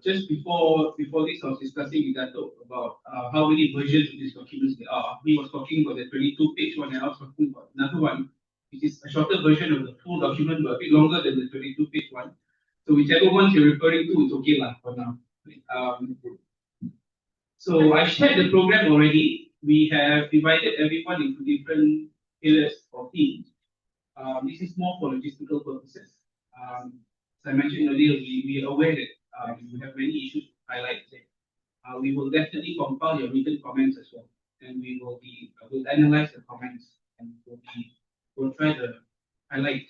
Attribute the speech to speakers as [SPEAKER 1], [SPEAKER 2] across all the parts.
[SPEAKER 1] just before this, I was discussing with Dato about how many versions of these documents there are. He was talking about the 22-page one, and I was talking about another one, which is a shorter version of the full document, but a bit longer than the 22-page one. So whichever one you're referring to, it's okay lah for now. So I shared the program already. We have divided everyone into different pillars or teams. This is more for logistical purposes. As I mentioned earlier, we are aware that we have many issues to highlight today. We will definitely compile your written comments as well, and we will analyze the comments and we'll try to highlight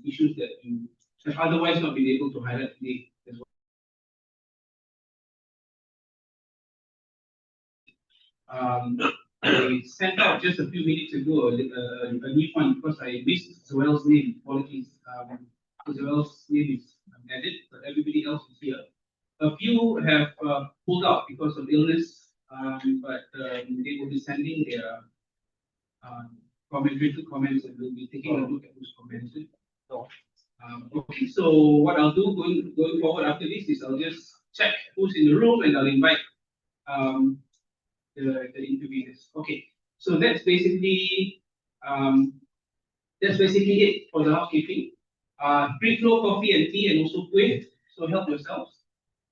[SPEAKER 1] issues that you have otherwise not been able to highlight today as well. I sent out just a few minutes ago a new one because I missed Zoel's name. Apologies. Zoel's name is added, but everybody else is here. A few have pulled out because of illness, but they will be sending their written comments, and we'll be taking a look at those comments. Okay, so what I'll do going forward after this is I'll just check who's in the room and I'll invite the interviewers. Okay, so that's basically it for the housekeeping. Free flow coffee and tea and also kueh, so help yourselves.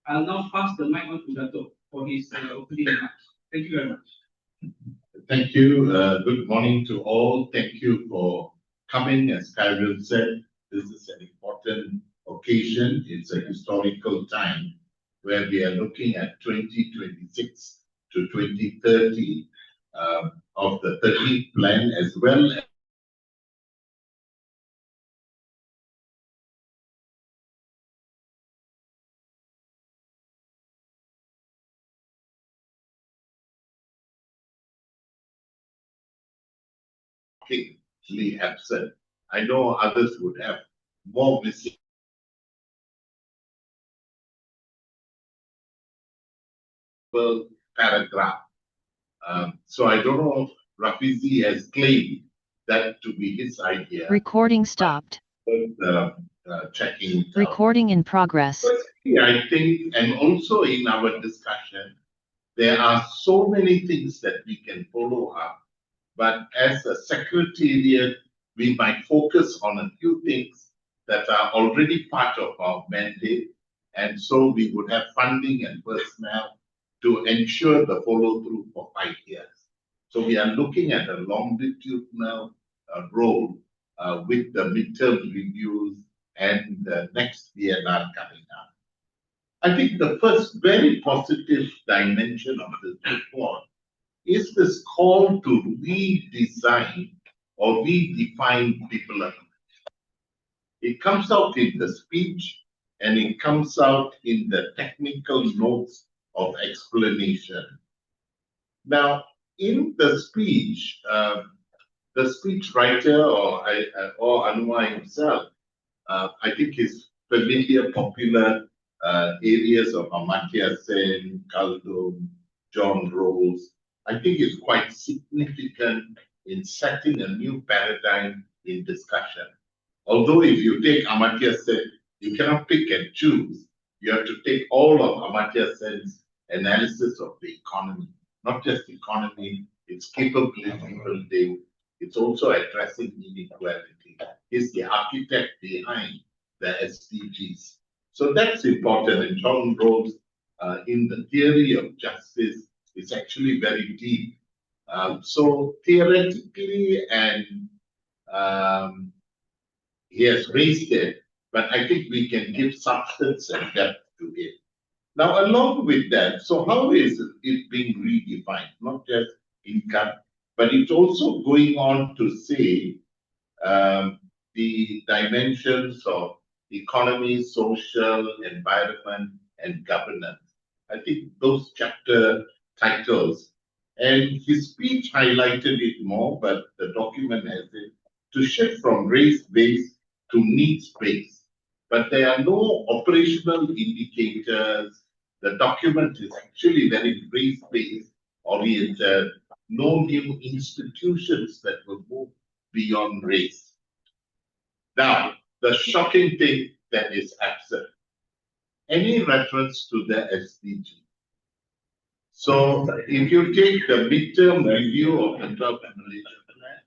[SPEAKER 1] I'll now pass the mic on to Dato for his opening remarks. Thank you very much.
[SPEAKER 2] Thank you. Good morning to all. Thank you for coming. As Khairul said, this is an important occasion. It's a historical time where we are looking at 2026 to 2030 of the 13th plan, as well as absent. I know others would have more missing paragraph. So I don't know if Rafizi has claimed that to be his idea.
[SPEAKER 3] Recording stopped.
[SPEAKER 2] Checking.
[SPEAKER 3] Recording in progress.
[SPEAKER 2] I think, and also in our discussion, there are so many things that we can follow up. But as a secretariat, we might focus on a few things that are already part of our mandate. And so we would have funding and personnel to ensure the follow through for 5 years. So we are looking at a longitudinal role with the midterm reviews and the next DNR coming up. I think the first very positive dimension of this report is this call to redesign or redefine development. It comes out in the speech and it comes out in the technical notes of explanation. Now, in the speech writer or Anwar himself, I think his familiar, popular areas of Amartya Sen, Khaldun, John Rawls, I think is quite significant in setting a new paradigm in discussion. Although if you take Amartya Sen, you cannot pick and choose. You have to take all of Amartya Sen's analysis of the economy, not just the economy, its capability building, it's also addressing inequality. He's the architect behind the SDGs. So that's important. And John Rawls, in the theory of justice, is actually very deep. So theoretically, and he has raised it, but I think we can give substance and depth to it. Now, along with that, so how is it being redefined? Not just income, but it's also going on to say the dimensions of economy, social, environment, and governance. I think those chapter titles, and his speech highlighted it more, but the document has it, to shift from race-based to needs-based. But there are no operational indicators. The document is actually very race-based oriented, no new institutions that will move beyond race. Now, the shocking thing that is absent, any reference to the SDG. So if you take the midterm review of the 12th Malaysia Plan,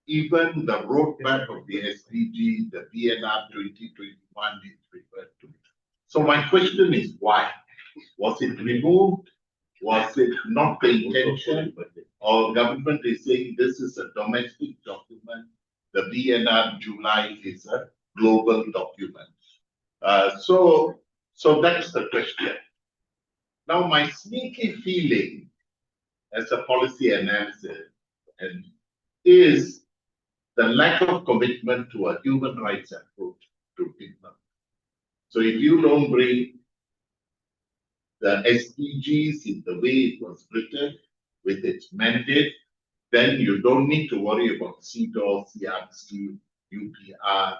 [SPEAKER 2] even the roadmap of the SDG, the BNR 2021 is referred to. So my question is why? Was it removed? Was it not the intention? Or government is saying this is a domestic document, the BNR July is a global document. So that's the question. Now my sneaky feeling as a policy analysis is the lack of commitment to a human rights approach to development. So if you don't bring the SDGs in the way it was written with its mandate, then you don't need to worry about CEDAW, CRC, UPR.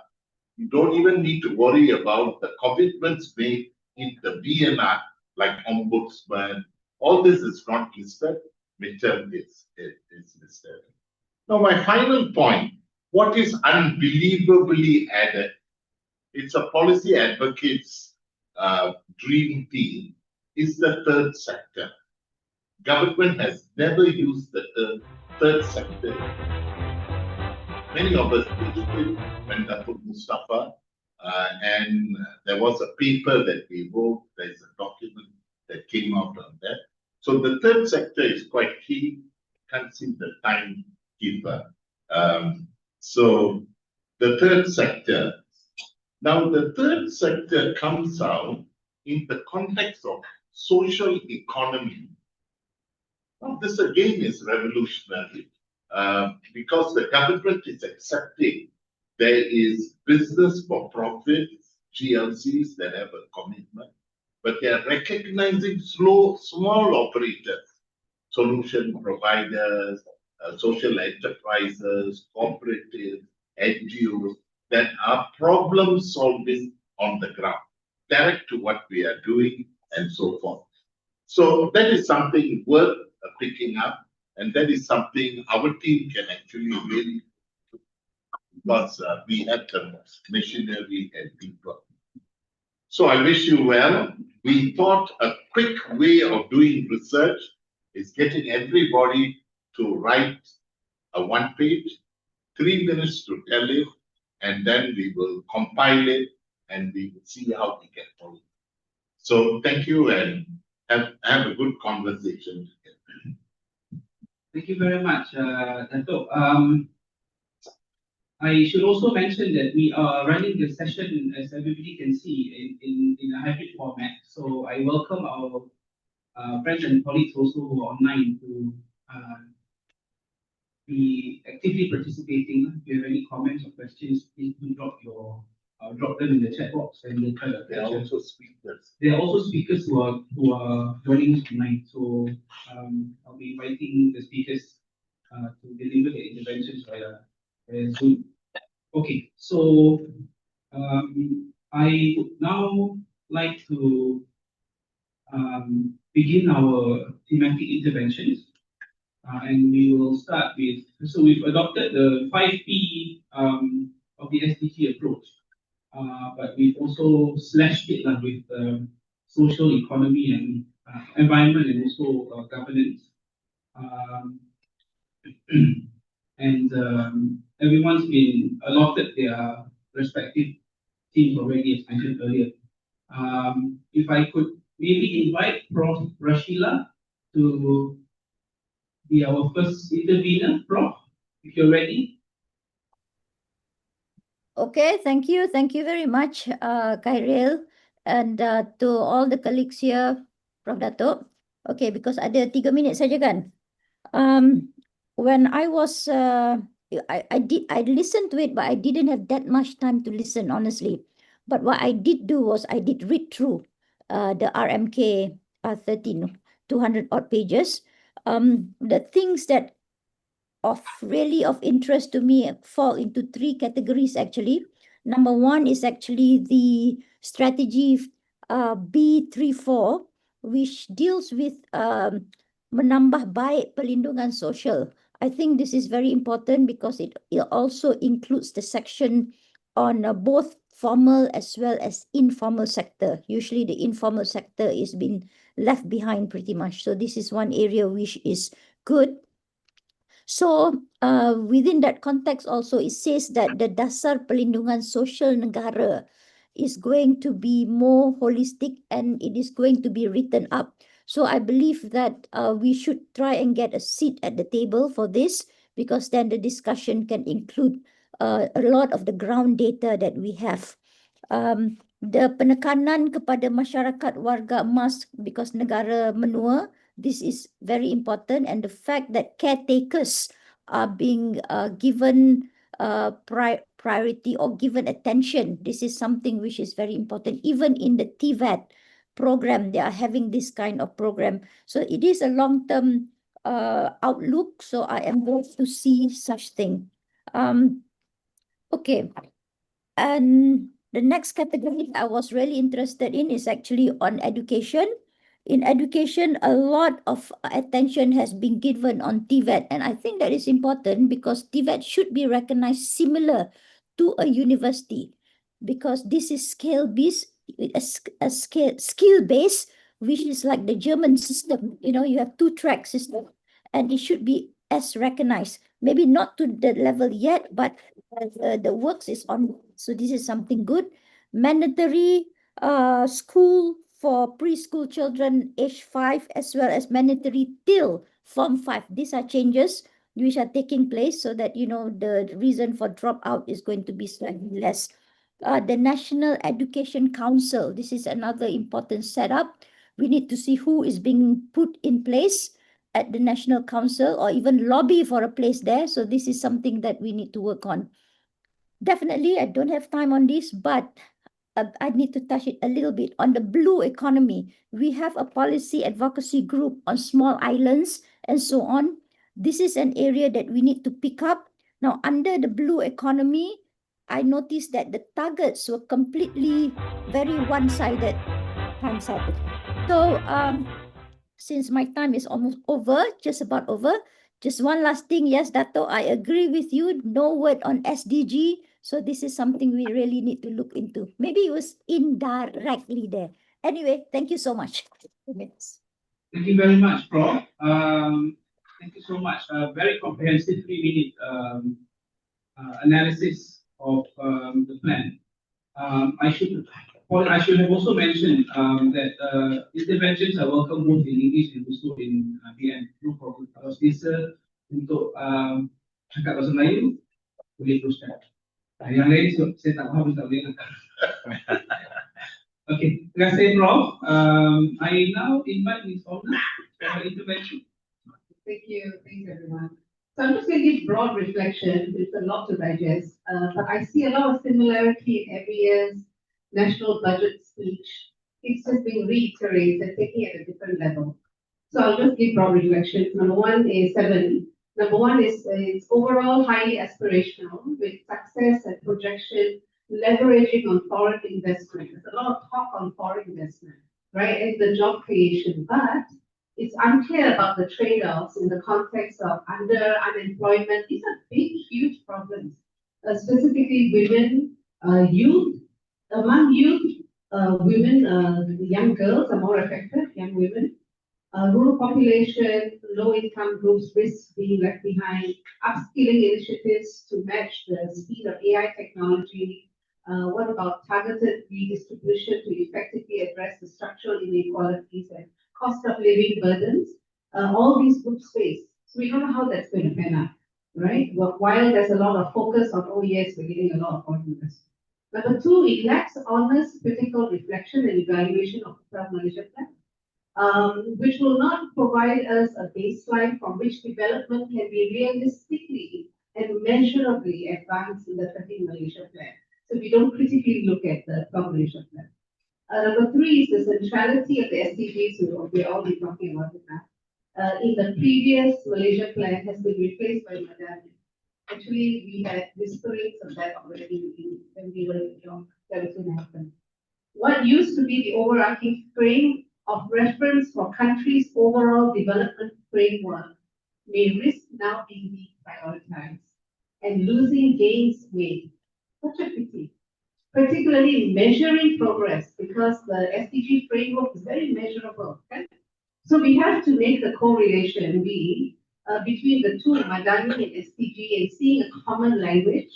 [SPEAKER 2] You don't even need to worry about the commitments made in the BNR, like ombudsman. All this is not listed. Midterm is listed. Now, my final point, what is unbelievably added, it's a policy advocate's dream team, is the third sector. Government has never used the third sector. Many of us visited when Datuk Mustafa, and there was a paper that we wrote, there's a document that came out on that. So the third sector is quite key. Can't see the timekeeper. So the third sector. Now the third sector comes out in the context of social economy. Now this again is revolutionary because the government is accepting there is business for profit, GLCs that have a commitment, but they are recognizing small operators, solution providers, social enterprises, cooperatives, NGOs that are problem solving on the ground, direct to what we are doing and so forth. So that is something worth picking up, and that is something our team can actually really do because we have the machinery and people. So I wish you well. We thought a quick way of doing research is getting everybody to write a 1-page, 3 minutes to tell it, and then we will compile it and we will see how we can follow it. So thank you and have a good conversation.
[SPEAKER 1] Thank you very much, Dato'. I should also mention that we are running the session, as everybody can see, in a hybrid format. So I welcome our friends and colleagues also who are online to be actively participating. If you have any comments or questions, please do drop them in the chat box and we'll try to
[SPEAKER 2] There are also speakers.
[SPEAKER 1] There are also speakers who are joining us tonight. So I'll be inviting the speakers to deliver their interventions via Zoom. Okay, so I would now like to begin our thematic interventions. And we will start with, so we've adopted the 5P of the SDG approach, but we've also slashed it with social economy and environment and also governance. And everyone's been allotted their respective teams already, as mentioned earlier. If I could maybe invite Prof. Rashila to be our first intervener. Prof, if you're ready.
[SPEAKER 4] Okay, thank you. Thank you very much, Khairil, and to all the colleagues here, Prof. Dato'. Okay, because ada 3 minit saja kan. When I was, I listened to it, but I didn't have that much time to listen, honestly. But what I did do was I did read through the RMK 13, 200 odd pages. The things that really of interest to me fall into 3 categories actually. Number 1 is actually the strategy B34, which deals with menambah baik perlindungan sosial. I think this is very important because it also includes the section on both formal as well as informal sector. Usually the informal sector is being left behind pretty much. So this is one area which is good. So within that context also, it says that the Dasar Perlindungan Sosial Negara is going to be more holistic and it is going to be written up. So I believe that we should try and get a seat at the table for this, because then the discussion can include a lot of the ground data that we have. The penekanan kepada masyarakat warga emas because negara menua, this is very important, and the fact that caretakers are being given priority or given attention. This is something which is very important. Even in the TVET program, they are having this kind of program. So it is a long-term outlook. So I am glad to see such thing. Okay. And the next category I was really interested in is actually on education. In education, a lot of attention has been given on TVET, and I think that is important because TVET should be recognized similar to a university, because this is skill-based, skill-based, which is like the German system. You know, you have 2-track system, and it should be as recognized. Maybe not to the level yet, but the works is on. So this is something good. Mandatory school for preschool children age 5, as well as mandatory till Form 5. These are changes which are taking place so that, you know, the reason for dropout is going to be slightly less. The National Education Council, this is another important setup. We need to see who is being put in place at the National Council, or even lobby for a place there. So this is something that we need to work on. Definitely, I don't have time on this, but I need to touch it a little bit. On the blue economy, we have a policy advocacy group on small islands and so on. This is an area that we need to pick up. Now, under the blue economy, I noticed that the targets were completely very one-sided. Time-sided. So, since my time is almost over, just about over, just one last thing. Yes, Dato, I agree with you. No word on SDG. So this is something we really need to look into. Maybe it was indirectly there. Anyway, thank you so much.
[SPEAKER 1] Thank you very much, Prof. Thank you so much. Very comprehensive 3-minute analysis of the plan. I should have also mentioned that interventions are welcome both in English and also in PN. No problem. Kalau selesa untuk cakap bahasa Melayu, boleh teruskan. Yang lain saya tak faham, tak boleh angkat. Okay, terima kasih, Prof. I now invite Ms. Orna for her intervention.
[SPEAKER 5] Thank you everyone. So I'm just going to give broad reflection. It's a lot to digest, but I see a lot of similarity in every year's national budget speech. It's just being reiterated, taking it at a different level. So I'll just give broad reflections. Number one is it's overall highly aspirational with success and projection leveraging on foreign investment. There's a lot of talk on foreign investment, right? And the job creation, but it's unclear about the trade-offs in the context of unemployment. These are big, huge problems, specifically women, youth. Among youth, women, young girls are more affected, young women. Rural population, low-income groups risk being left behind. Upskilling initiatives to match the speed of AI technology. What about targeted redistribution to effectively address the structural inequalities and cost of living burdens? All these groups face. So we don't know how that's going to pan out, right? While there's a lot of focus on, oh yes, we're getting a lot of foreign investment. Number two, it lacks honest critical reflection and evaluation of the Malaysia plan, which will not provide us a baseline from which development can be realistically and measurably advanced in the 13 Malaysia plan. So we don't critically look at the 12 Malaysia plan. Number three is the centrality of the SDGs, we'll all be talking about it now. In the previous Malaysia plan has been replaced by Madani. Actually, we had whisperings of that already when we were young. That was going to happen. What used to be the overarching frame of reference for countries' overall development framework may risk now being deprioritized and losing gains weight. Such a pity. particularly measuring progress, because the SDG framework is very measurable. Okay? So we have to make the correlation be between the two, Madani and SDG, and seeing a common language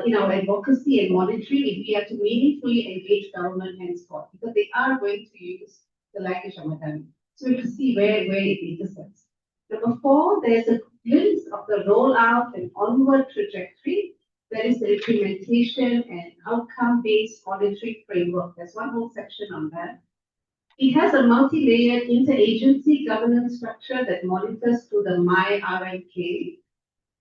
[SPEAKER 5] in our advocacy and monitoring if we have to meaningfully engage government henceforth, because they are going to use the language of Madani. So we have to see where it intersects. Number 4, there's a glimpse of the rollout and onward trajectory. That is the implementation and outcome-based monitoring framework. There's one whole section on that. It has a multi-layered interagency governance structure that monitors through the MyRMK.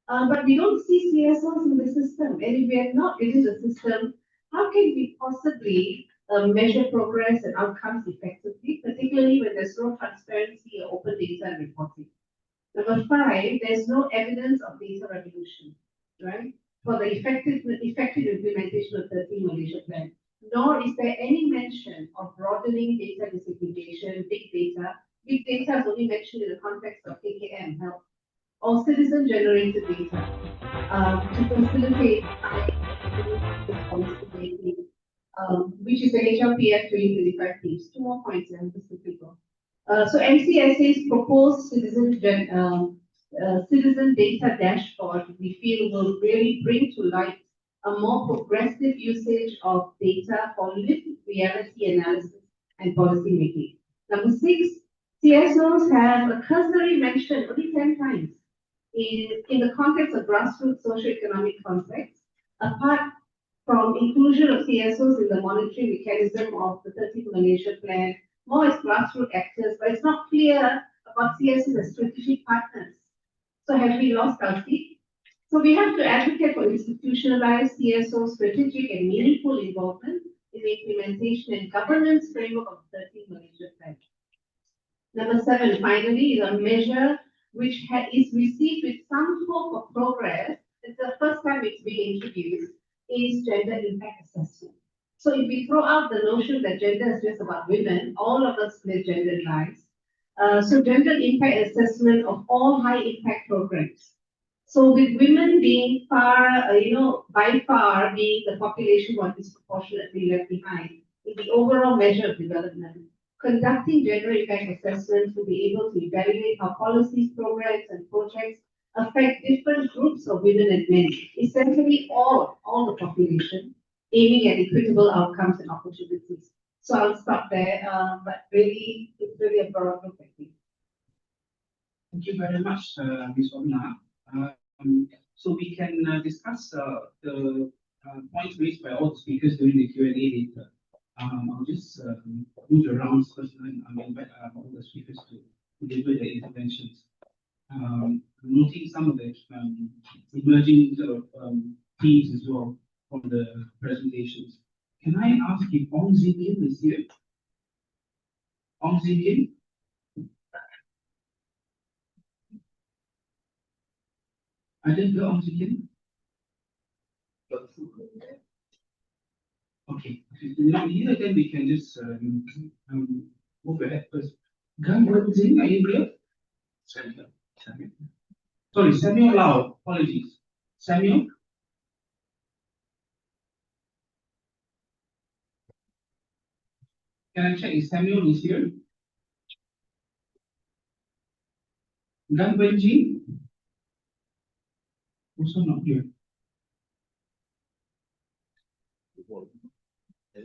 [SPEAKER 5] But we don't see CSOs in the system. And if we are not within the system, how can we possibly measure progress and outcomes effectively, particularly when there's no transparency or open data reporting? Number 5, there's no evidence of data revolution, right? For the effective implementation of 13 Malaysia Plan, nor is there any mention of broadening data disaggregation, big data. Big data is only mentioned in the context of KKM, health, or citizen-generated data to facilitate policy making, which is the HLPF 2025 themes. 2 more points, and just quickly go. So MCSA's proposed citizen data dashboard, we feel, will really bring to light a more progressive usage of data for lived reality analysis and policy making. Number 6, CSOs have a cursory mention only 10 times in the context of grassroots socioeconomic context, apart from inclusion of CSOs in the monitoring mechanism of the 13th Malaysia Plan, more as grassroots actors, but it's not clear about CSOs as strategic partners. So have we lost our seat? So we have to advocate for institutionalized CSO strategic and meaningful involvement in the implementation and governance framework of the 13th Malaysia Plan. Number 7, finally, is a measure which is received with some hope of progress. It's the first time it's being introduced, is gender impact assessment. So if we throw out the notion that gender is just about women, all of us live gendered lives. So gender impact assessment of all high impact programs. So with women being far, by far being the population one disproportionately left behind in the overall measure of development, conducting gender impact assessments will be able to evaluate how policies, programs, and projects affect different groups of women and men, essentially all the population, aiming at equitable outcomes and opportunities. So I'll stop there, but really, it's really a broad perspective.
[SPEAKER 1] Thank you very much, Ms. Omna. So we can discuss the points raised by all the speakers during the Q&A later. I'll just move around first and invite all the speakers to deliver their interventions. Noting some of the emerging sort of themes as well from the presentations. Can I ask if Ong Zin Yin is here? Ong Zin Yin? I didn't hear Ong Zin Yin. Okay, if you're not here, then we can just move ahead first. Gan Wen Jing, are you here? Samuel. Sorry, Samuel Lau. Apologies. Samuel? Can I check if Samuel is here? Gan Wen Jing? Also not here.
[SPEAKER 2] They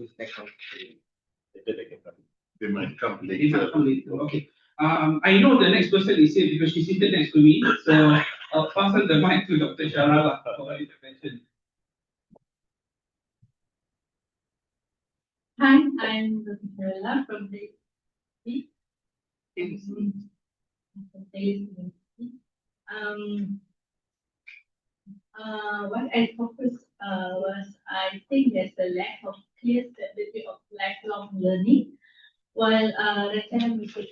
[SPEAKER 2] might come
[SPEAKER 1] It
[SPEAKER 2] later.
[SPEAKER 1] might come later. Okay. I know the next person is here because she's seated next to me. So I'll pass on the mic to Dr. Sharala for her intervention.
[SPEAKER 6] Hi, I'm Dr. Sharala from the what I focused was I think there's a lack of clear strategy of lifelong learning, while Rachel Research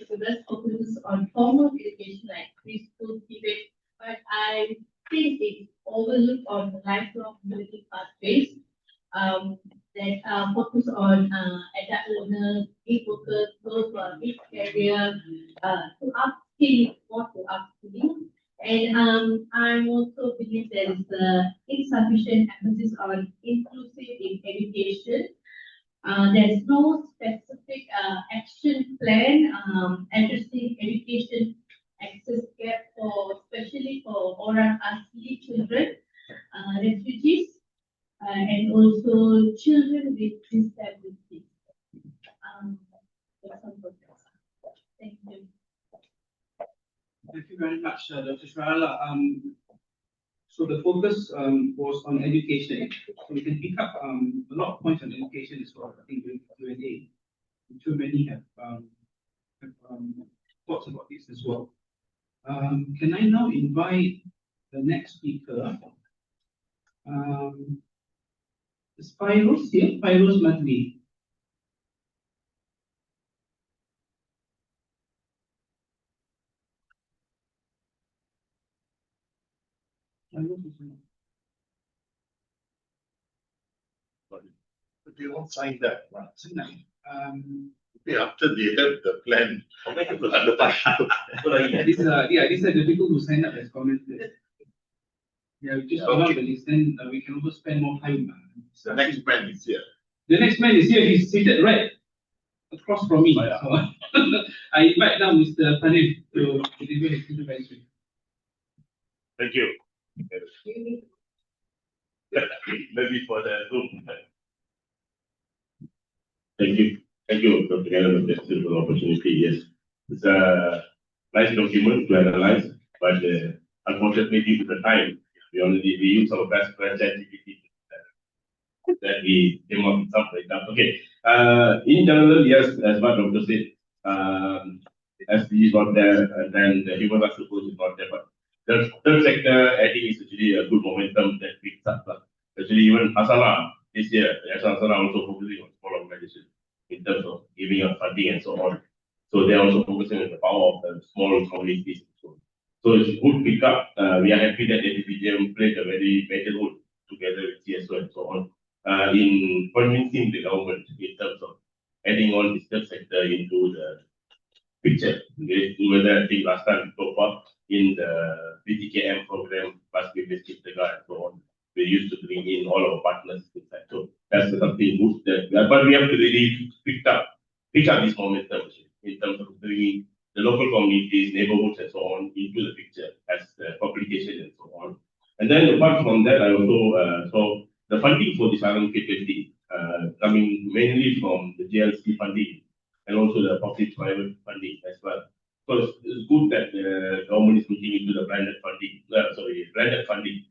[SPEAKER 6] focuses on formal education like preschool, TVET, but I think it's overlooked on lifelong learning pathways that focus on adult learners, gig workers, those who are mid-career, to upskill what to upskilling, And I also believe there is insufficient emphasis on inclusive in education. There's no specific action plan addressing education access gap for especially for orang asli children, refugees, and also children with disabilities. That's all for now. Thank you.
[SPEAKER 1] Thank you very much, Dr. Sharala. So the focus was on education. So we can pick up a lot of points on education as well. I think during Q&A, I'm sure many have thoughts about this as well. Can I now invite the next speaker? Is Fairoz here? Fairoz Madli. Fairoz is here.
[SPEAKER 2] But you won't sign that, right?
[SPEAKER 1] Senang.
[SPEAKER 2] After they have the plan.
[SPEAKER 1] These are the people who signed up as commenters. Yeah, we just follow up the list, then we can also spend more time.
[SPEAKER 2] The next man is here.
[SPEAKER 1] The next man is here, he's seated right across from me.
[SPEAKER 2] Oh, yeah.
[SPEAKER 1] So, I invite now Mr. Panil to deliver his intervention.
[SPEAKER 7] Thank you. Maybe for the Zoom. Thank you, Dr. Galen, for the opportunity. Yes, it's a nice document to analyze, but unfortunately, due to the time, we use our best friend ChatGPT that we came up with some breakdown. Okay. In general, yes, as what Dr. said, SD is not there, and then the human rights support is not there, but the third sector, I think, is actually a good momentum that picks up. Actually, even Asala this year, Asala also focusing on small organizations in terms of giving up funding and so on. So they are also focusing on the power of the small communities. So it's a good pick up. We are happy that NDPGM played a very major role together with CSO and so on in convincing the government in terms of adding on this third sector into the picture. Okay? Whether I think last time we talked about in the BTKM program, plus we visited the guy and so on. We used to bring in all our partners inside. So that's something good. But we have to really pick up this momentum in terms of bringing the local communities, neighborhoods, and so on into the picture as the publication and so on. And then apart from that, I also saw the funding for this RMK20 coming mainly from the JLC funding and also the public-private funding as well. So it's good that the government is looking into the branded funding,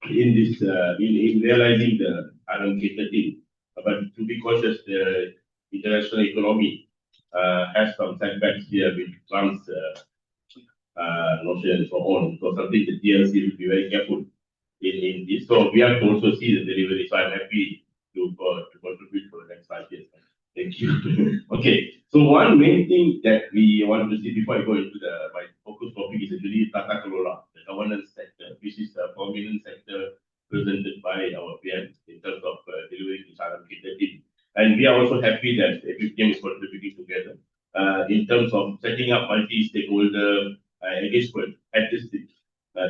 [SPEAKER 7] in this in realizing the RMK13. But to be cautious, the international economy has some setbacks here with trans notion and so on. So something the DLC will be very careful in this. So we have to also see the delivery. So I'm happy to contribute for the next 5 years. Thank you. Okay. So one main thing that we want to see before I go into my focus topic is actually Tata Kelola, the governance sector, which is a prominent sector presented by our PM in terms of delivering this RMK13. And we are also happy that FPM is contributing together in terms of setting up multi-stakeholder engagement at this stage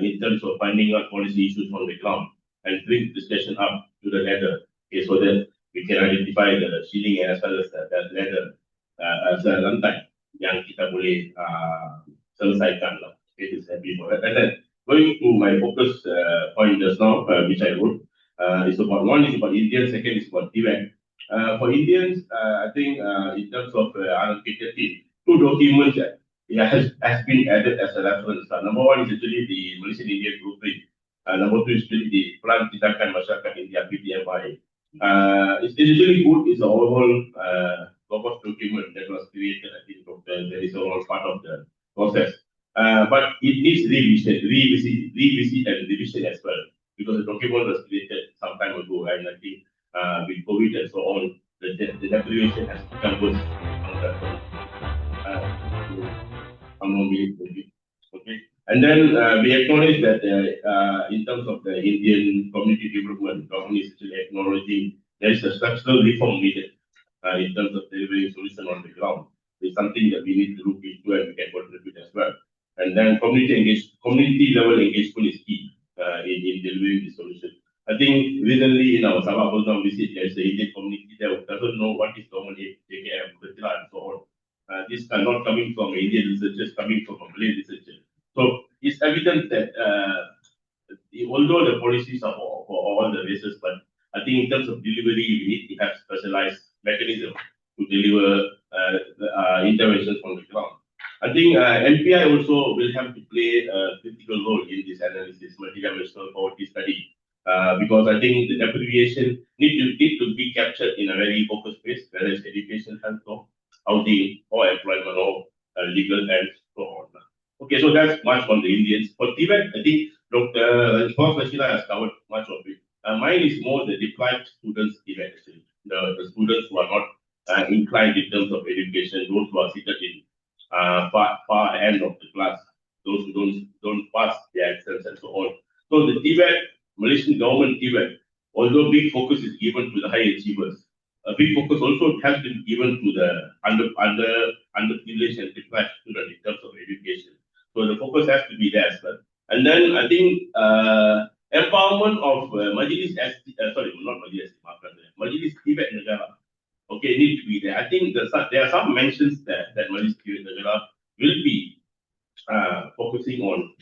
[SPEAKER 7] in terms of finding out policy issues on the ground and bring discussion up to the ladder, okay, so that we can identify the ceiling as well as that ladder as a lantai yang kita boleh selesaikan lah. It is happy for that. And then going to my focus point just now, which I wrote, is about one is about Indian, second is about Tibet. For Indians, I think in terms of RMK13, 2 documents has been added as a reference. Number one is actually the Malaysian Indian Blueprint. Number 2 is actually the Peran Tindakan Masyarakat India PTMI. It's usually good. It's an overall robust document that was created. I think that is all part of the process. But it needs revisit and revision as well, because the document was created some time ago, and I think with COVID and so on, the deprivation has become worse. Okay. And then we acknowledge that in terms of the Indian community development, government is actually acknowledging there is a structural reform needed in terms of delivering solution on the ground. It's something that we need to look into and we can contribute as well. And then community level engagement is key in delivering the solution. I think recently in our Sabah program visit, there's the Indian community there who doesn't know what is common JKM, and so on. This are not coming from Indian researchers, coming from a Malay researcher. So it's evident that although the policies are for all the races, but I think in terms of delivery, we need to have specialized mechanism to deliver interventions from the ground. I think MPI also will have to play a critical role in this analysis, multidimensional poverty study, because I think the abbreviation need to be captured in a very focused space, whether it's education, health, housing, or employment, or legal, and so on. Okay, so that's much on the Indians. For Tibet, I think Dr. Rashida has covered much of it. Mine is more the deprived students Tibet, actually. The students who are not inclined in terms of education, those who are seated in far end of the class, those who don't pass their exams and so on. So the Tibet, Malaysian government Tibet, although big focus is given to the high achievers, a big focus also has been given to the underprivileged and deprived students in terms of education. So the focus has to be there as well. And then I think empowerment of Majlis Tibet Negara, okay, need to be there. I think there are some mentions that Majlis Tibet Negara will be focusing on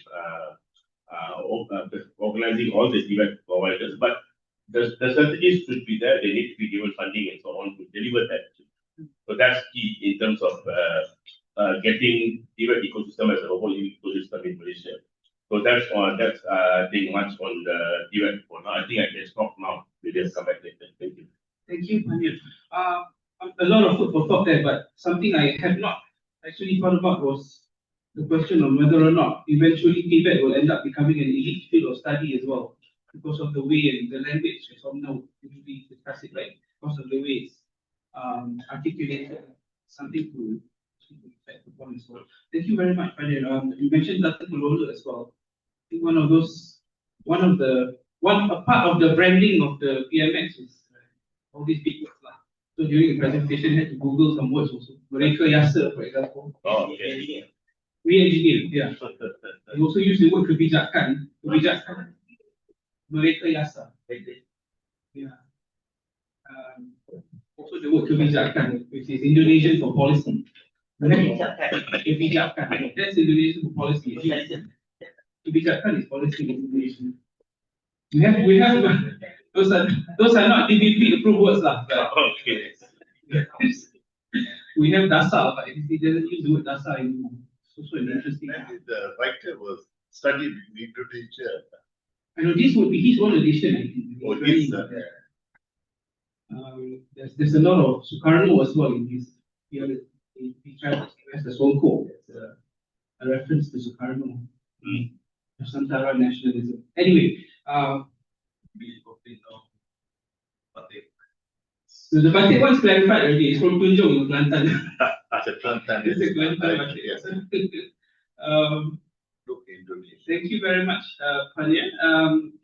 [SPEAKER 7] organizing all the Tibet providers, but the strategies should be there. They need to be given funding and so on to deliver that. So that's key in terms of getting Tibet ecosystem as a whole ecosystem in Malaysia. So that's I think much on the Tibet for now. I think I can stop now. We just come back later. Thank you.
[SPEAKER 1] Thank you, Panir. A lot of food for thought there, but something I have not actually thought about was the question of whether or not eventually Tibet will end up becoming an elite field of study as well, because of the way and the language, as all know, usually discuss it, right? Because of the way it's articulated, something to reflect upon as well. Thank you very much, Panir. You mentioned Dr. Kololo as well. I think a part of the branding of the PMX is all these big words. So during the presentation, I had to Google some words also. Mereka Yasa, for example.
[SPEAKER 7] Oh, okay.
[SPEAKER 1] Re-engineer, yeah. I also use the word kebijakan. Mereka Yasa. Yeah. Also the word kebijakan, which is Indonesian for policy. Kebijakan. That's Indonesian for policy. Kebijakan is policy in Indonesian. We have those are not DBP approved words lah.
[SPEAKER 7] Okay.
[SPEAKER 1] We have dasar, but it doesn't use the word dasar anymore. It's also an interesting.
[SPEAKER 2] Maybe the writer was studied in Indonesia.
[SPEAKER 1] I know this would be his own edition. I think.
[SPEAKER 2] Or
[SPEAKER 1] Very-
[SPEAKER 2] his,
[SPEAKER 1] there's a lot of Sukarno as well in his. He has the Sonko. That's a reference to Sukarno. Nusantara nationalism. Anyway, so the batik one's clarified already. It's from Tunjung in Kelantan.
[SPEAKER 2] It's a Kelantan.
[SPEAKER 1] It's a Kelantan batik.
[SPEAKER 2] Yes, look Indonesia.
[SPEAKER 1] Thank you very much, Panir.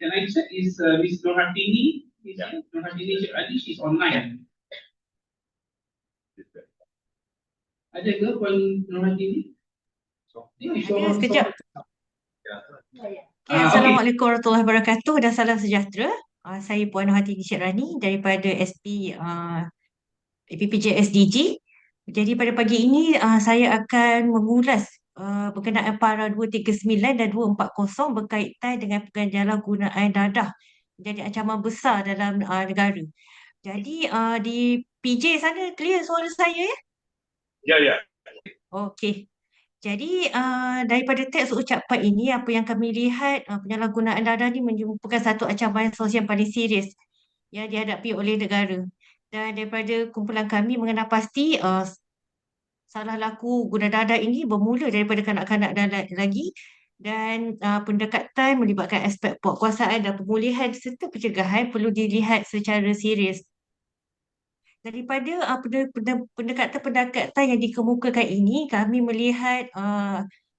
[SPEAKER 1] Can I check, is Ms. Nurhatini?
[SPEAKER 2] Yeah.
[SPEAKER 1] Nurhatini, I think she's online. Ada ke Puan Nurhatini?
[SPEAKER 8] Ada, sekejap.
[SPEAKER 1] Okay.
[SPEAKER 8] Assalamualaikum warahmatullahi wabarakatuh dan salam sejahtera. Saya Puan Nurhatini Syikrani daripada SP APPJ SDG. Jadi pada pagi ini saya akan mengulas berkenaan para 239 dan 240 berkaitan dengan penyalahgunaan dadah menjadi ancaman besar dalam negara. Jadi di PJ sana clear suara saya ya?
[SPEAKER 7] Ya.
[SPEAKER 8] Okey. Jadi daripada teks ucapan ini apa yang kami lihat penyalahgunaan dadah ini merupakan satu ancaman sosial paling serius yang dihadapi oleh negara. Dan daripada kumpulan kami mengenal pasti salah laku guna dadah ini bermula daripada kanak-kanak dan lagi dan pendekatan melibatkan aspek penguasaan dan pemulihan serta pencegahan perlu dilihat secara serius. Daripada pendekatan yang dikemukakan ini, kami melihat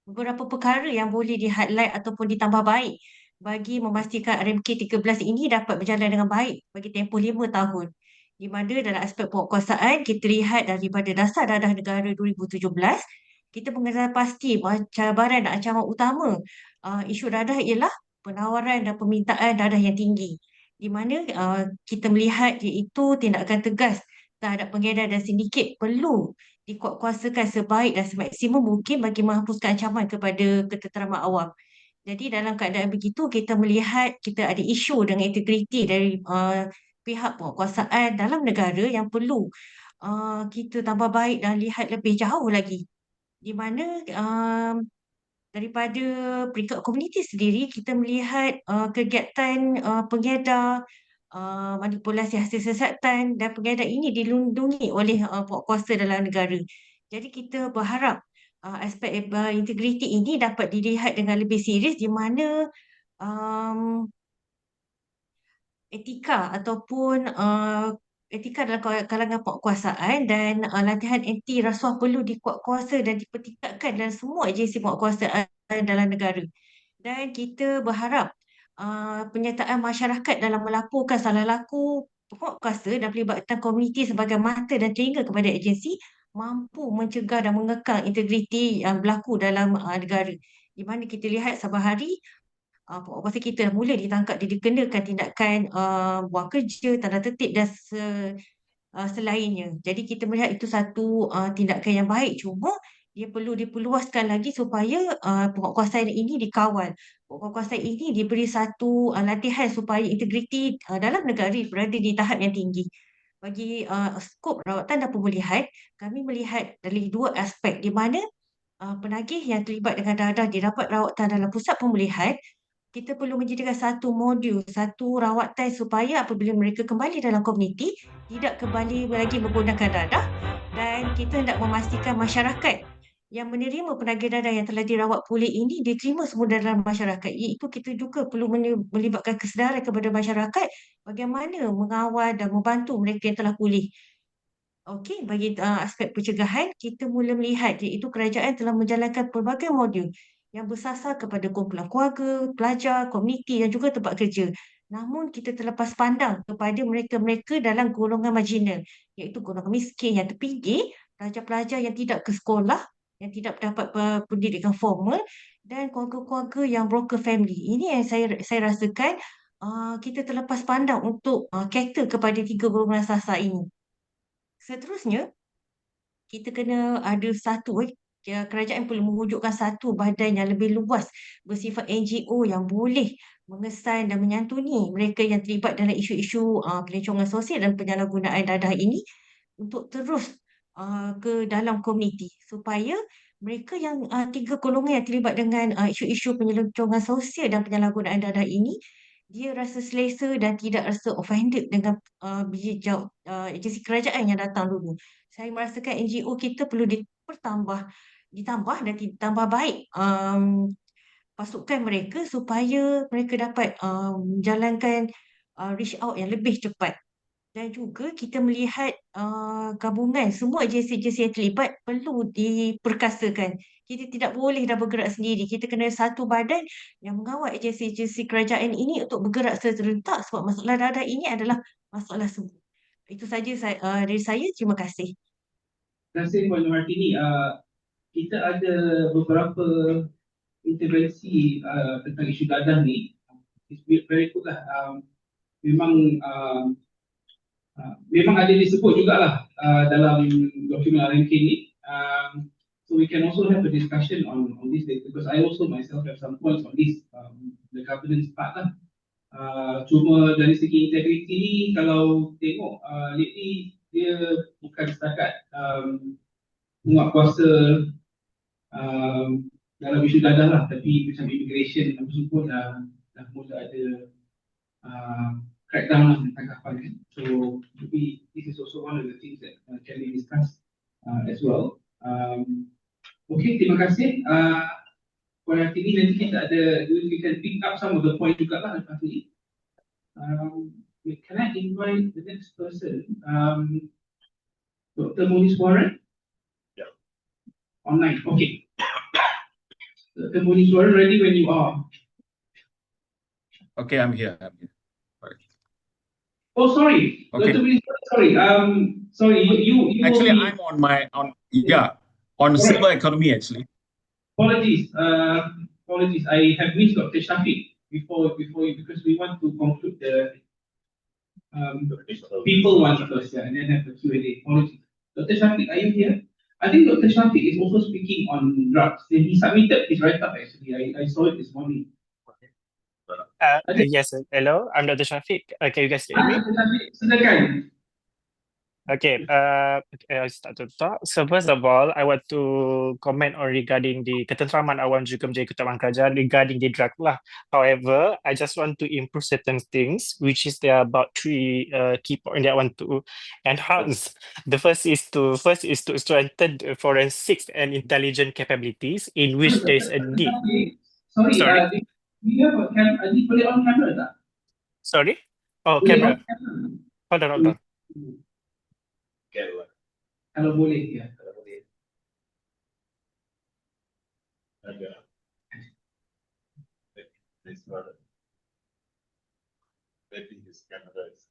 [SPEAKER 8] beberapa perkara yang boleh di-highlight ataupun ditambah baik bagi memastikan RMK 13 ini dapat berjalan dengan baik bagi tempoh 5 tahun. Di mana dalam aspek penguasaan, kita lihat daripada Dasar Dadah Negara 2017 kita mengenal pasti bahawa cabaran dan ancaman utama isu dadah ialah penawaran dan permintaan dadah yang tinggi. Di mana kita melihat iaitu tindakan tegas terhadap pengedar dan sindiket perlu dikuatkuasakan sebaik dan semaksimum mungkin bagi menghapuskan ancaman kepada ketenteraman awam. Jadi dalam keadaan begitu kita melihat kita ada isu dengan integriti dari pihak penguasaan dalam negara yang perlu kita tambah baik dan lihat lebih jauh lagi. Di mana daripada peringkat komuniti sendiri kita melihat kegiatan pengedar, manipulasi hasil siasatan dan pengedar ini dilindungi oleh penguasa dalam negara. Jadi kita berharap aspek integriti ini dapat dilihat dengan lebih serius di mana etika ataupun etika dalam kalangan penguasaan dan latihan anti rasuah perlu dikuatkuasa dan dipertingkatkan dalam semua agensi penguasaan dalam negara. Dan kita berharap penyertaan masyarakat dalam melaporkan salah laku penguasa dan pelibatan komuniti sebagai mata dan telinga kepada agensi mampu mencegah dan mengekang integriti yang berlaku dalam negara. Di mana kita lihat saban hari penguasa kita dah mula ditangkap, dikenakan tindakan buang kerja, tanda tertib dan selainnya. Jadi kita melihat itu satu tindakan yang baik, cuma dia perlu diperluaskan lagi supaya penguasaan ini dikawal. Penguasaan ini diberi satu latihan supaya integriti dalam negara berada di tahap yang tinggi. Bagi skop rawatan dan pemulihan, kami melihat dari dua aspek di mana penagih yang terlibat dengan dadah didapat rawatan dalam pusat pemulihan. Kita perlu menyediakan satu modul, satu rawatan supaya apabila mereka kembali dalam komuniti, tidak kembali lagi menggunakan dadah, dan kita hendak memastikan masyarakat yang menerima penagih dadah yang telah dirawat pulih ini diterima semua dalam masyarakat. Iaitu kita juga perlu melibatkan kesedaran kepada masyarakat bagaimana mengawal dan membantu mereka yang telah pulih. Okey, bagi aspek pencegahan, kita mula melihat iaitu kerajaan telah menjalankan pelbagai modul yang bersasar kepada kumpulan keluarga, pelajar, komuniti dan juga tempat kerja. Namun kita terlepas pandang kepada mereka-mereka dalam golongan marginal, iaitu golongan miskin yang terpinggir, pelajar-pelajar yang tidak ke sekolah, yang tidak mendapat pendidikan formal dan keluarga-keluarga yang broken family. Ini yang saya rasakan kita terlepas pandang untuk cater kepada tiga golongan sasar ini. Seterusnya, kita kena ada satu kerajaan perlu mewujudkan satu badan yang lebih luas bersifat NGO yang boleh mengesan dan menyantuni mereka yang terlibat dalam isu-isu pelancongan sosial dan penyalahgunaan dadah ini untuk terus ke dalam komuniti supaya mereka yang tiga golongan yang terlibat dengan isu-isu penyeluncuran sosial dan penyalahgunaan dadah ini dia rasa selesa dan tidak rasa offended dengan agensi kerajaan yang datang dulu. Saya merasakan NGO kita perlu ditambah dan ditambah baik pasukan mereka supaya mereka dapat menjalankan reach out yang lebih cepat. Dan juga kita melihat gabungan semua agensi-agensi yang terlibat perlu diperkasakan. Kita tidak boleh dah bergerak sendiri. Kita kena satu badan yang mengawal agensi-agensi kerajaan ini untuk bergerak serentak sebab masalah dadah ini adalah masalah semua. Itu saja dari saya. Terima kasih.
[SPEAKER 1] Terima kasih Puan Nur Hartini. Kita ada beberapa intervensi tentang isu dadah ni. It's very good lah. Memang ada disebut jugalah dalam dokumen RMK ni. So we can also have a discussion on this because I also myself have some points on this, the governance part lah. Cuma dari segi integriti ni kalau tengok lately dia bukan setakat menguatkuasa dalam isu dadah lah, tapi macam immigration apa semua dah mula ada crackdown lah tentang kapal kan. So maybe this is also one of the things that can be discussed as well. Okay, terima kasih. Puan Hartini, nanti kita ada, we can pick up some of the point juga lah lepas ni. Can I invite the next person? Dr. Moniz Warren?
[SPEAKER 7] Yeah.
[SPEAKER 1] Online, okay. Dr. Moniz Warren, ready when you are.
[SPEAKER 9] Okay, I'm here. Right.
[SPEAKER 1] Oh, sorry.
[SPEAKER 9] Okay.
[SPEAKER 1] Dr. Moniz, sorry. Sorry, you
[SPEAKER 9] Actually,
[SPEAKER 1] will be-
[SPEAKER 9] I'm yeah. On
[SPEAKER 1] Alright.
[SPEAKER 9] silver economy, actually.
[SPEAKER 1] Apologies, I have missed Dr. Shafiq before you, because we want to conclude the people one first, yeah, and then have the Q&A. Apologies. Dr. Shafiq, are you here? I think Dr. Shafiq is also speaking on drugs. And he submitted his write-up actually. I saw it this morning.
[SPEAKER 10] Yes, hello, I'm Dr. Shafiq. Can you guys hear me?
[SPEAKER 1] Dr. Shafiq, silakan.
[SPEAKER 10] Okay, I'll start to talk. So first of all, I want to comment on regarding the ketenteraman awam juga menjadi keutamaan kerajaan regarding the drug lah. However, I just want to improve certain things, which is there are about three key points that I want to enhance. The first is to strengthen the forensics and intelligence capabilities in which there is a need.
[SPEAKER 1] Sorry,
[SPEAKER 10] Sorry?
[SPEAKER 1] do you have a camera? Put it on camera tak?
[SPEAKER 10] Sorry? Oh,
[SPEAKER 1] Put it on
[SPEAKER 10] camera.
[SPEAKER 1] camera.
[SPEAKER 10] Hold on.
[SPEAKER 1] Kalau boleh, ya. Kalau boleh.
[SPEAKER 2] Ada. This one. Maybe his camera is.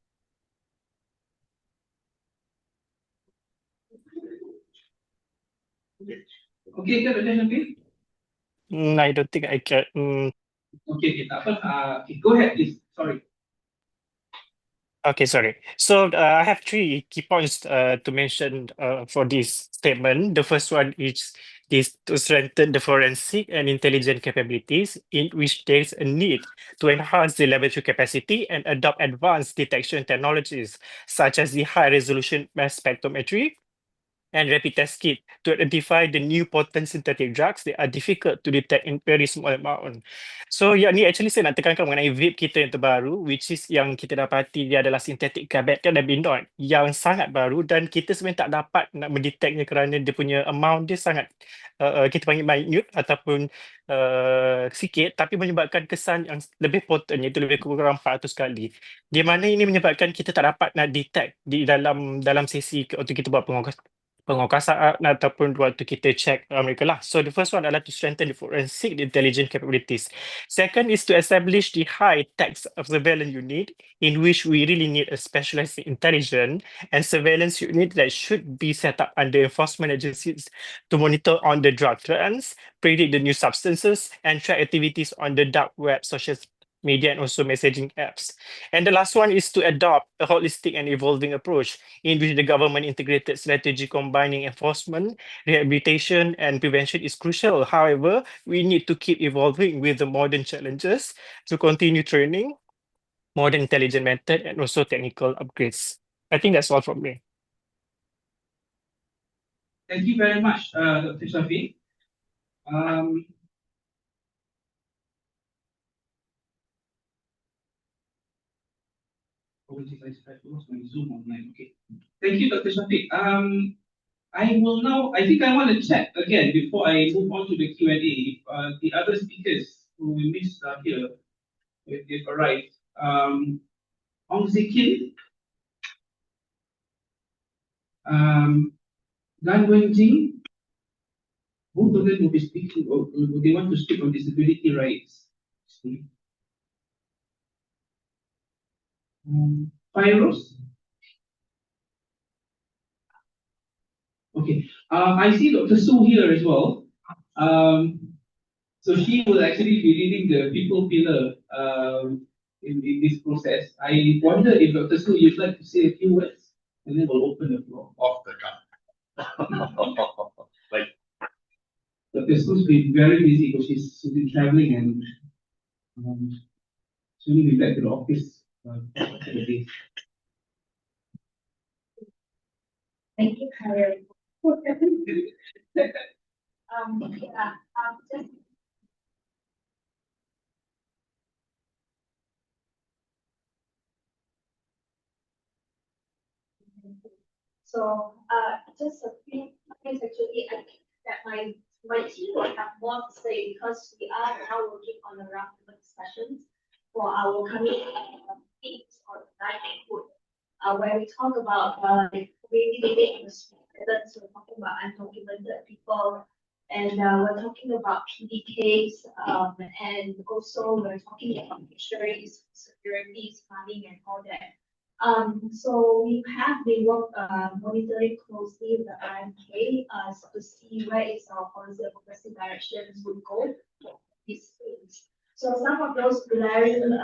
[SPEAKER 1] Okay ke Dr. Shafiq?
[SPEAKER 10] I don't think I can.
[SPEAKER 1] Okay, tak apa. Okay, go ahead please. Sorry.
[SPEAKER 10] Okay, sorry. So I have three key points to mention for this statement. The first one is to strengthen the forensic and intelligence capabilities in which there is a need to enhance the laboratory capacity and adopt advanced detection technologies such as the high resolution mass spectrometry and rapid test kit to identify the new potent synthetic drugs that are difficult to detect in very small amount. So yang ni actually saya nak tekankan mengenai vape kita yang terbaru, which is yang kita dapati dia adalah synthetic cannabinoid yang sangat baru dan kita sebenarnya tak dapat nak mendeteknya kerana dia punya amount dia sangat kita panggil minute ataupun sikit, tapi menyebabkan kesan yang lebih potent, iaitu lebih kurang 400 kali. Di mana ini menyebabkan kita tak dapat nak detect di dalam sesi waktu kita buat pengokasaan ataupun waktu kita check mereka lah. So the first one adalah to strengthen the forensic intelligence capabilities. Second is to establish the high-tech surveillance unit in which we really need a specialized intelligence and surveillance unit that should be set up under enforcement agencies to monitor on the drug trends, predict the new substances, and track activities on the dark web, such as media and also messaging apps. And the last one is to adopt a holistic and evolving approach in which the government integrated strategy combining enforcement, rehabilitation, and prevention is crucial. However, we need to keep evolving with the modern challenges to continue training, modern intelligent method, and also technical upgrades. I think that's all from me.
[SPEAKER 1] Thank you very much, Dr. Shafiq. Apologies, I lost my Zoom online. Okay. Thank you, Dr. Shafiq. I think I want to check again before I move on to the Q&A. If the other speakers who we missed are here, if they've arrived. Ong Zikin, Gan Wenjing, both of them will be speaking, or they want to speak on disability rights. Pyros. Okay, I see Dr. Su here as well. So she will actually be leading the people pillar in this process. I wonder if Dr. Su, you'd like to say a few words, and then we'll open the floor.
[SPEAKER 2] Off the cuff. Like,
[SPEAKER 1] Dr. Su's been very busy because she's been traveling and she'll be back to the office today.
[SPEAKER 6] Thank you, Karen. Just so, just a few things actually, I think that my team will have more to say because we are now working on a roundtable discussions for our coming themes on livelihood, where we talk about like really living in the students, we're talking about undocumented people, and we're talking about PDKs, and also we're talking about fisheries, securities, farming, and all that. So we have been monitoring closely with the RMK, to see where is our policy and policy directions would go for these things. So some of those glaring,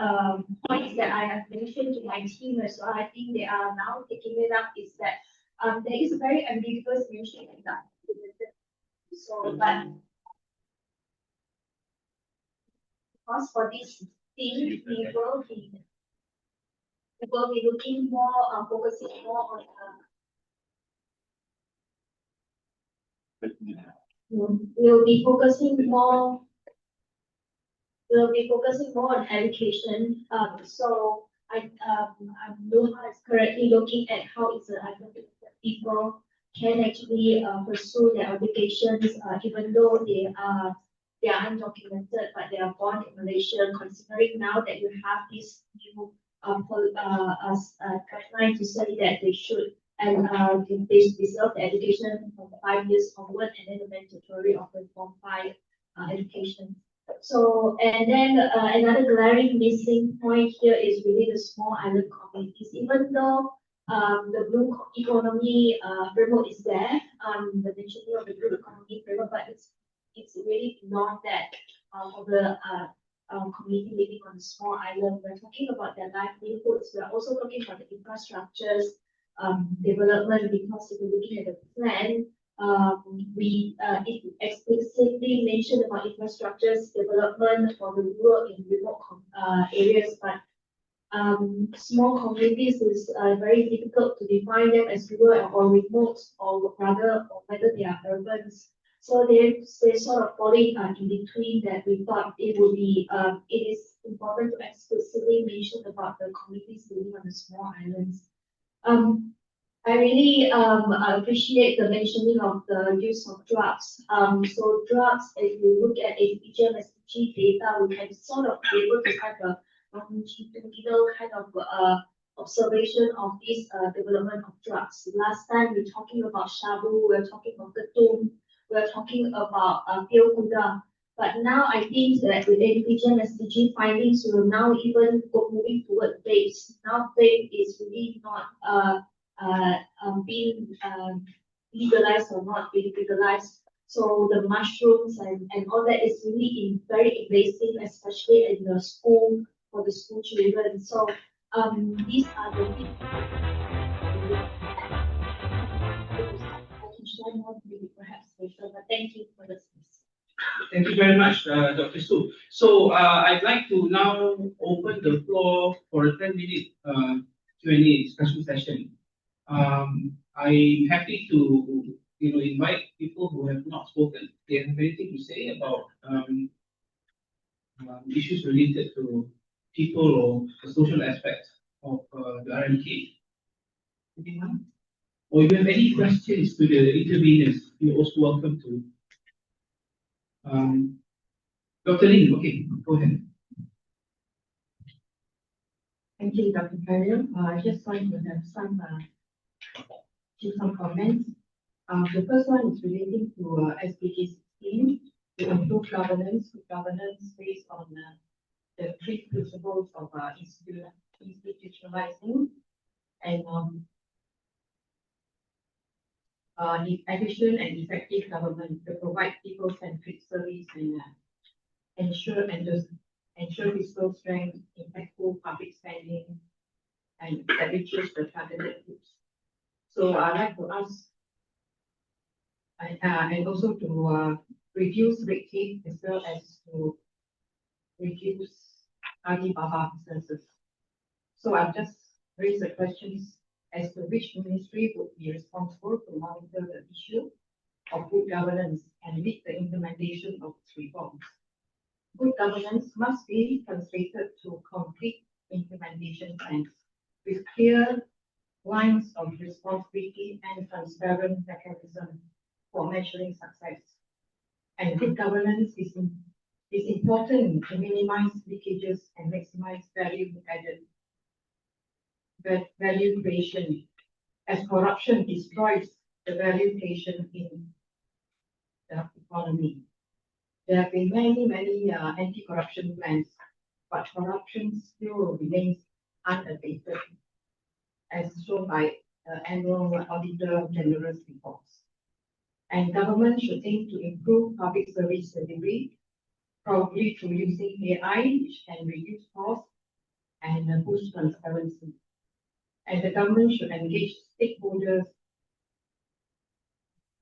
[SPEAKER 6] points that I have mentioned to my team as well, I think they are now taking it up, is that, there is a very ambiguous mention in that. So, but because for this thing, we will be looking more, focusing more on, we'll be focusing more on education. So Luha is currently looking at how it's people can actually pursue their applications, even though they are undocumented, but they are born in Malaysia. Considering now that you have this new guideline to say that they should, and they deserve the education from 5 years onward, and then the mandatory of the Form 5 education. So, and then another glaring missing point here is really the small island communities. Even though the blue economy framework is there, the mentioning of the blue economy framework, but it's really beyond that of the community living on a small island. We're talking about their livelihoods. We're also talking about the infrastructures development, because if you're looking at the plan, it explicitly mentioned about infrastructures development for the rural and remote areas, but small communities is very difficult to define them as rural or remote, or rather, or whether they are urban. So they sort of falling in between that. We thought it would be it is important to explicitly mention about the communities living on the small islands. I really appreciate the mentioning of the use of drugs. So drugs, if you look at APGM SDG data, we can sort of be able to have a longitudinal kind of observation of this development of drugs. Last time we were talking about Shabu, we were talking about Ketum, we were talking about Pil Kuda. But now I think that with APGM SDG findings, we will now even go moving toward vapes. Now vape is really not being legalized or not being legalized. So the mushrooms and all that is really very invasive, especially in the school, for the school children. So these are the things I can share more maybe perhaps later, but thank you for this.
[SPEAKER 1] Thank you very much, Dr. Su. So I'd like to now open the floor for a 10-minute Q&A discussion session. I'm happy to invite people who have not spoken. They have anything to say about issues related to people or the social aspect of the RMK. Anyone? Or if you have any questions to the interveners, you're also welcome to. Dr. Lee, okay, go ahead.
[SPEAKER 11] Thank you, Dr. Khairil. I just want to have some comments. The first one is relating to SDG 16, to improve governance. Governance based on the three principles of institutionalizing and efficient and effective government to provide people-centric service and ensure fiscal strength, impactful public spending, and that reaches the targeted groups. So I'd like to ask, and also to reduce red tape as well as to reduce Alibaba businesses. So I've just raised the questions as to which ministry would be responsible to monitor the issue of good governance and lead the implementation of reforms. Good governance must be translated to concrete implementation plans with clear lines of responsibility and transparent mechanism for measuring success. And good governance is important to minimize leakages and maximize value creation, as corruption destroys the value creation in the economy. There have been many anti-corruption plans, but corruption still remains unabated. as shown by annual Auditor General's reports. And government should aim to improve public service delivery, probably through using AI, which can reduce costs and boost transparency. And the government should engage stakeholders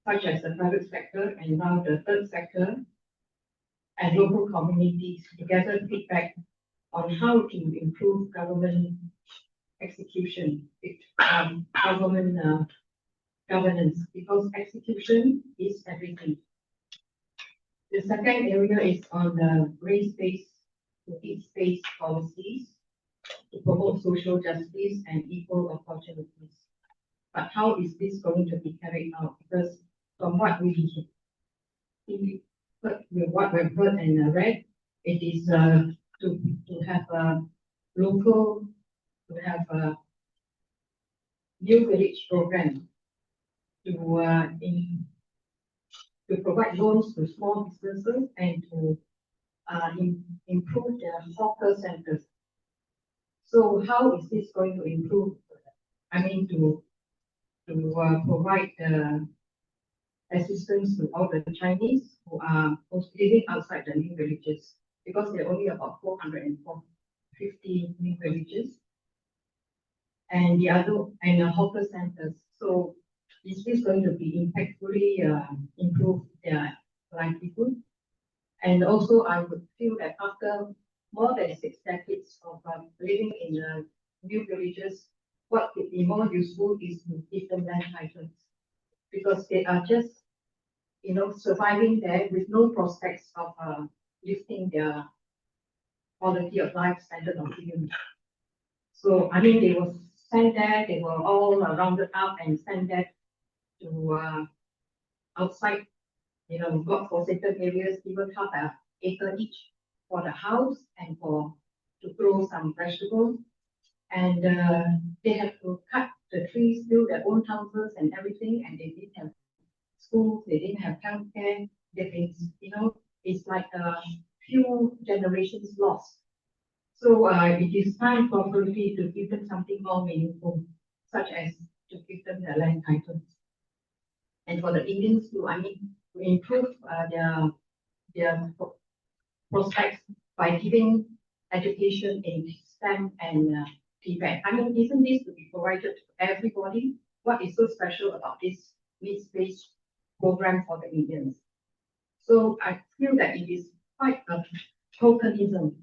[SPEAKER 11] such as the private sector and now the third sector and local communities to gather feedback on how to improve government execution, government governance, because execution is everything. The second area is on the race-based to needs-based policies to promote social justice and equal opportunities. But how is this going to be carried out? Because from what we heard, what we've heard and read, it is to have a local, to have a new village program to provide loans to small businesses and to improve their hawker centers. So how is this going to improve? I mean, to provide assistance to all the Chinese who are living outside the new villages, because there are only about 450 new villages, and the other and the hawker centers. So is this going to be impactfully improve their livelihood? And also, I would feel that after more than 6 decades of living in the new villages, what would be more useful is to give them land titles, because they are just, surviving there with no prospects of lifting their quality of life, standard of living. So, I mean, they were sent there, they were all rounded up and sent there to outside, God-forsaken areas, even half an acre each for the house and to grow some vegetables. And they have to cut the trees, build their own houses and everything, and they didn't have schools, they didn't have childcare. It's like a few generations lost. So it is time probably to give them something more meaningful, such as to give them their land titles. And for the Indians too, I mean, to improve their prospects by giving education in STEM and Tibet. I mean, isn't this to be provided to everybody? What is so special about this needs-based program for the Indians? So I feel that it is quite a tokenism,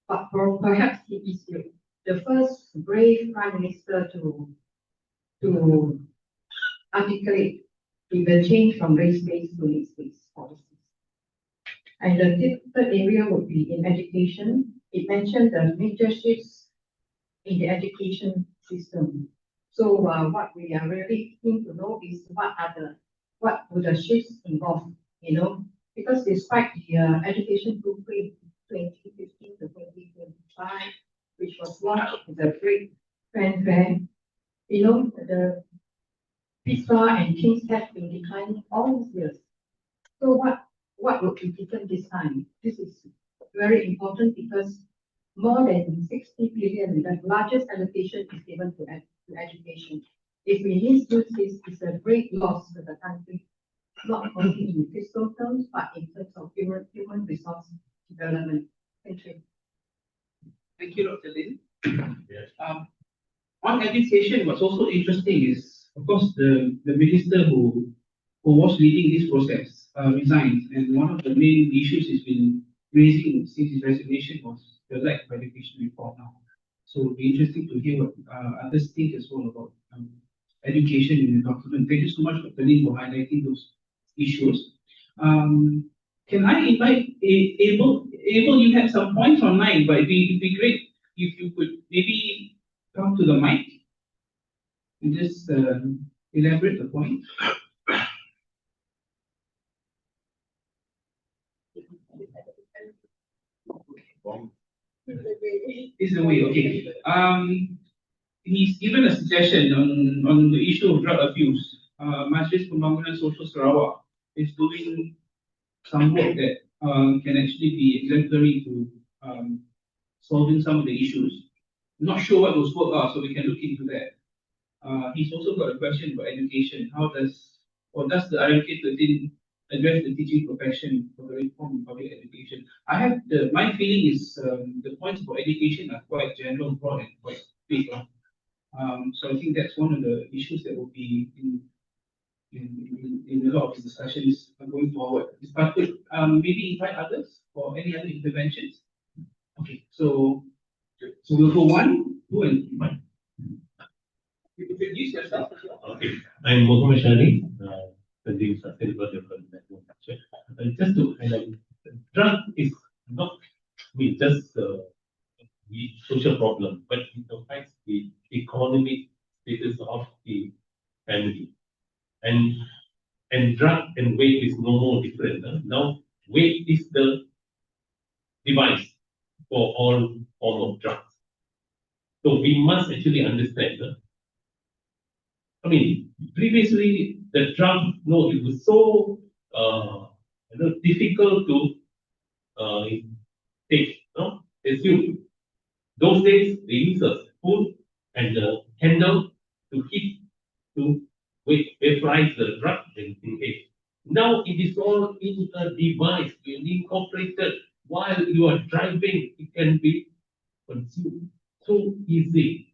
[SPEAKER 11] but perhaps he is the first brave prime minister to articulate the change from race-based to needs-based policies. And the third area would be in education. It mentioned the major shifts in the education system. So what we are really keen to know is what would the shifts involve, because despite the education blueprint 2015 to 2025, which was launched with a great fanfare, the PISA and TIMSS have been declining all these years. So what would be different this time? This is very important because more than 60 billion, the largest allocation is given to education. If we misuse this, it's a great loss to the country, not only in fiscal terms, but in terms of human resource development. Thank you.
[SPEAKER 1] Thank you, Dr. Lin. On education, what's also interesting is, of course, the minister who was leading this process resigned, and one of the main issues he's been raising since his resignation was the lack of education reform now. So it'll be interesting to hear what others think as well about education in the document. Thank you so much, Dr. Lin, for highlighting those issues. Can I invite Abel? Abel, you had some points online, but it'd be great if you could maybe come to the mic and just elaborate the point. This is the way, okay. He's given a suggestion on the issue of drug abuse. Majlis Pembangunan Sosial Sarawak is doing some work that can actually be exemplary to solving some of the issues. not sure what those work are, so we can look into that. He's also got a question about education. Does the RMK 13 address the teaching profession for the reform in public education? My feeling is the points about education are quite general, broad, and quite big. So I think that's one of the issues that will be in a lot of the discussions going forward. But maybe invite others for any other interventions. Okay, so we'll go 1, 2, and 3. You can introduce yourself as well.
[SPEAKER 12] Okay, I'm Mohammed Shani, the sustainable development network. Just to highlight, drug is not just the social problem, but it affects the economic status of the family. And drug and weight is no more different. Now, weight is the device for all form of drugs. So we must actually understand. Previously the drug, it was so difficult to take. Assume those days they use a spoon and a candle to vaporize the drug and inhale. Now it is all in a device incorporated while you are driving. It can be consumed so easy,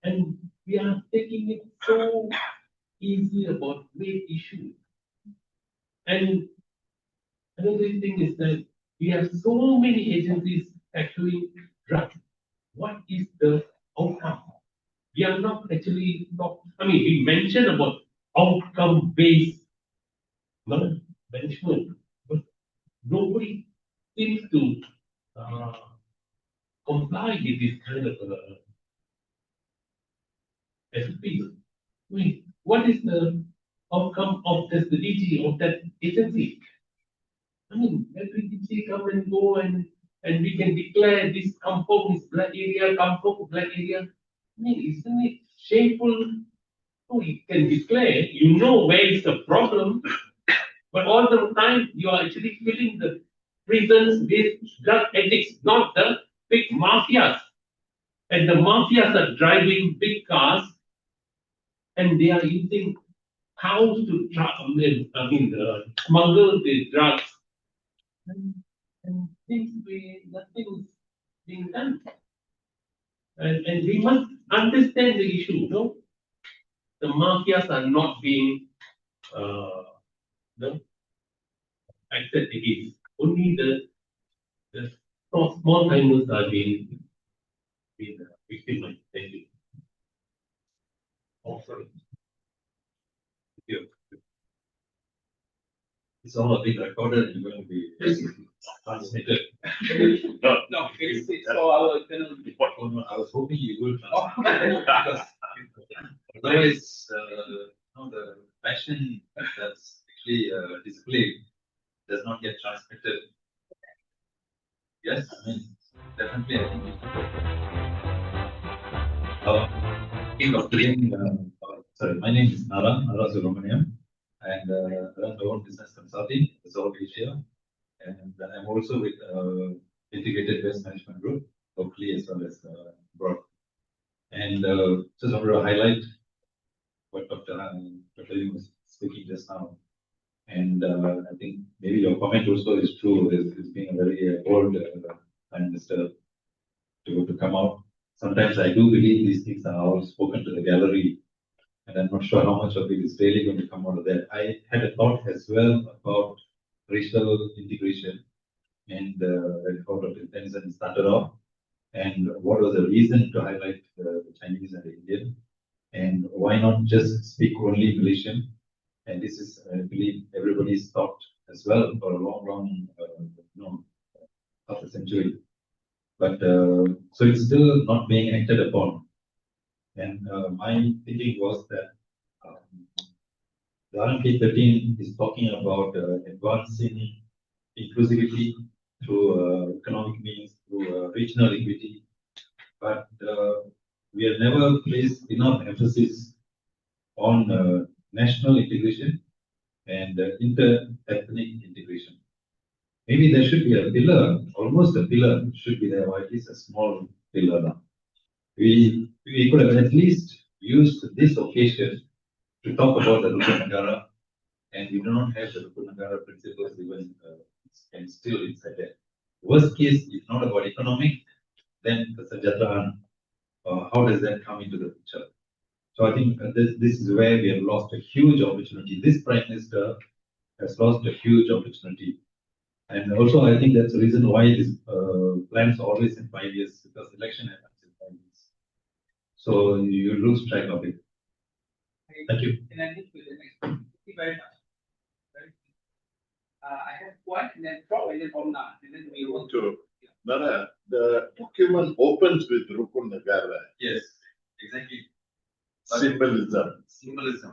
[SPEAKER 12] and we are taking it so easy about weight issue. And another thing is that we have so many agencies tackling drugs. What is the outcome? We are not actually we mentioned about outcome-based management, but nobody seems to comply with this kind of SOP. What is the outcome of the DG of that agency? Every DG come and go, and we can declare this kampong is black area, kampong black area. Isn't it shameful? You can declare, where is the problem, but all the time you are actually filling the prisons with drug addicts, not the big mafias. And the mafias are driving big cars, and they are using cows to smuggle the drugs. And nothing is being done. And we must understand the issue. The mafias are not being acted against. Only the small timers are being victimized. Thank you. Oh, sorry. Thank you. It's all being recorded and going to be transmitted.
[SPEAKER 1] No, it's for our internal report.
[SPEAKER 12] I was hoping you would.
[SPEAKER 1] Because
[SPEAKER 13] otherwise, the passion that's actually displayed does not get transmitted. Yes, definitely, I think we should. My name is Nara Subramaniam, and I run my own business consulting, Resolve Asia, and I'm also with Integrated Waste Management Group, locally as well as abroad. And just wanted to highlight what Dr. Lim was speaking just now. And I think maybe your comment also is true. It's been a very bold Prime Minister to come out. Sometimes I do believe these things are all spoken to the gallery, and I'm not sure how much of it is really going to come out of that. I had a thought as well about racial integration, and how Dr. Tennyson started off, and what was the reason to highlight the Chinese and the Indian, and why not just speak only Malaysian? And this is, I believe, everybody's thought as well for a long, half a century. But so it's still not being acted upon. And my thinking was that the RMK 13 is talking about advancing inclusivity through economic means, through regional equity. But we have never placed enough emphasis on national integration and inter-ethnic integration. Maybe there should be a pillar, almost a pillar should be there, or at least a small pillar now. we could have at least used this occasion to talk about the Rukun Negara, and we do not have the Rukun Negara principles even still inside there. Worst case, if not about economic, then the Sajatraan, how does that come into the picture? So I think this is where we have lost a huge opportunity. This Prime Minister has lost a huge opportunity. And also, I think that's the reason why this plans are always in 5 years, because election happens in 5 years. So you lose track of it. Thank you.
[SPEAKER 1] Can I move to the next one? Thank you very much. I have one and then Prof and then Omna, and then we will.
[SPEAKER 2] To Nara, the document opens with Rukun Negara,
[SPEAKER 13] Yes, exactly.
[SPEAKER 2] symbolism.
[SPEAKER 13] Symbolism.